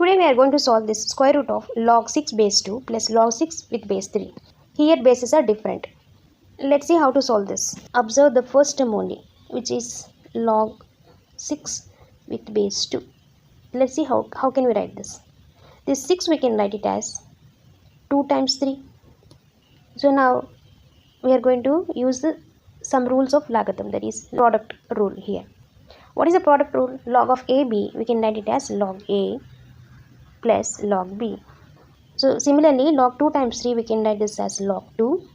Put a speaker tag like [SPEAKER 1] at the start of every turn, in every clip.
[SPEAKER 1] Today we are going to solve this square root of log 6 base 2 plus log 6 with base 3. Here bases are different. Let's see how to solve this. Observe the first term only, which is log 6 with base 2. Let's see how can we write this. This 6 we can write it as 2 times 3. So now we are going to use some rules of logarithm, that is product rule here. What is the product rule? Log of AB we can write it as log A plus log B. So similarly log 2 times 3 we can write this as log 2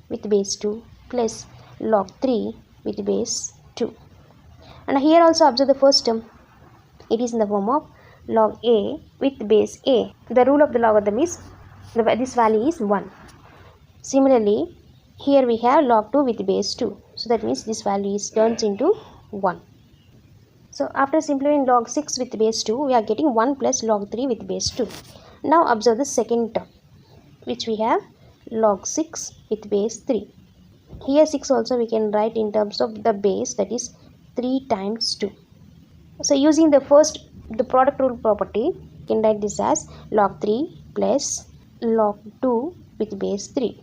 [SPEAKER 1] with base 2 plus log 3 with base 2. And here also observe the first term. It is in the form of log A with base A. The rule of the logarithm is this value is 1. Similarly here we have log 2 with base 2. So that means this value is turns into 1. So after simplifying log 6 with base 2, we are getting 1 plus log 3 with base 2. Now observe the second term, which we have log 6 with base 3. Here 6 also we can write in terms of the base, that is 3 times 2. So using the product rule property, we can write this as log 3 plus log 2 with base 3.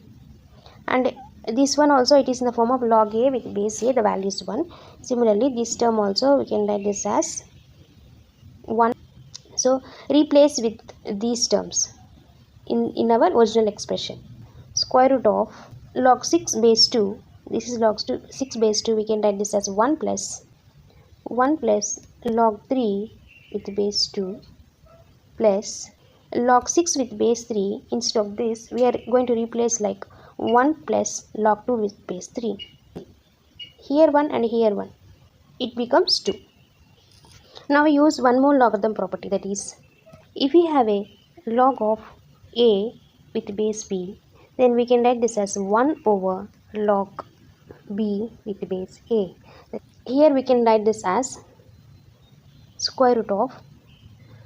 [SPEAKER 1] And this one also it is in the form of log A with base A, the value is 1. Similarly this term also we can write this as 1. So replace with these terms in our original expression. Square root of log 6 base 2, this is log 6 base 2, we can write this as 1 plus log 3 with base 2 plus log 6 with base 3. Instead of this we are going to replace like 1 plus log 2 with base 3. Here 1 and here 1. It becomes 2. Now we use one more logarithm property, that is if we have a log of A with base B, then we can write this as 1 over log B with base A. Here we can write this as square root of.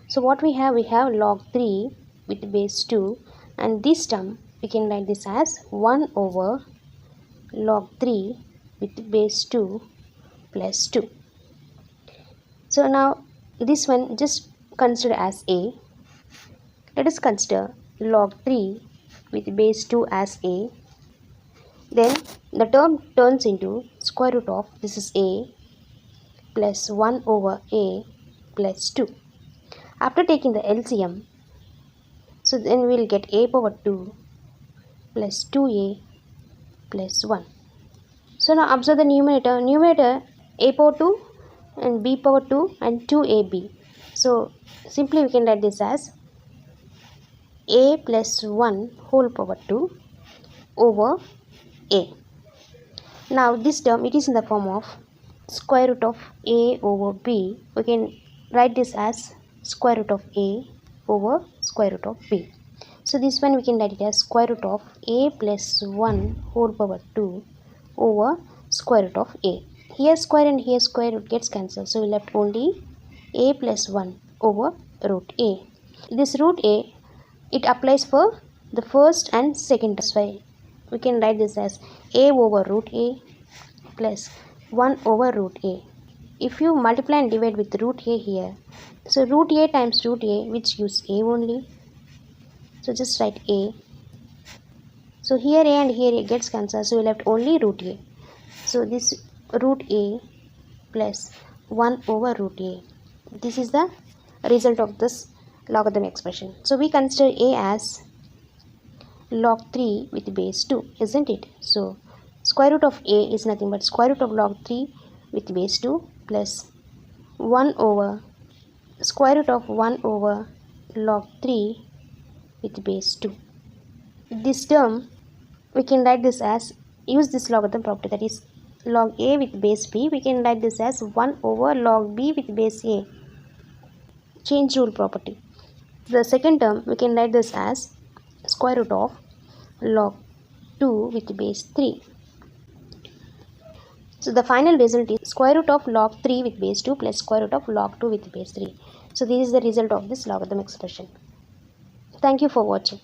[SPEAKER 1] So what we have log 3 with base 2, and this term we can write this as 1 over log 3 with base 2 plus 2. So now this one just consider as A. Let us consider log 3 with base 2 as A. Then the term turns into square root of, this is A plus 1 over A plus 2. After taking the LCM, so then we will get A power 2 plus 2A plus 1. So now observe the numerator A power 2 and B power 2 and 2AB. So simply we can write this as A plus 1 whole power 2 over A. Now this term it is in the form of square root of A over B. We can write this as square root of A over square root of B. So this one we can write it as square root of A plus 1 whole power 2 over square root of A. Here square and here square root gets cancelled. So we left only A plus 1 over root A. This root A, it applies for the first and second term. So we can write this as A over root A plus 1 over root A. If you multiply and divide with root A here, so root A times root A, which gives A only. So just write A. So here A and here A gets cancelled. So we left only root A. So this root A plus 1 over root A. This is the result of this logarithm expression. So we consider A as log 3 with base 2, isn't it? So square root of A is nothing but square root of log 3 with base 2 plus 1 over square root of 1 over log 3 with base 2. This term we can write this as, use this logarithm property, that is log A with base B, we can write this as 1 over log B with base A. Change rule property. The second term we can write this as square root of log 2 with base 3. So the final result is square root of log 3 with base 2 plus square root of log 2 with base 3. So this is the result of this logarithm expression. Thank you for watching.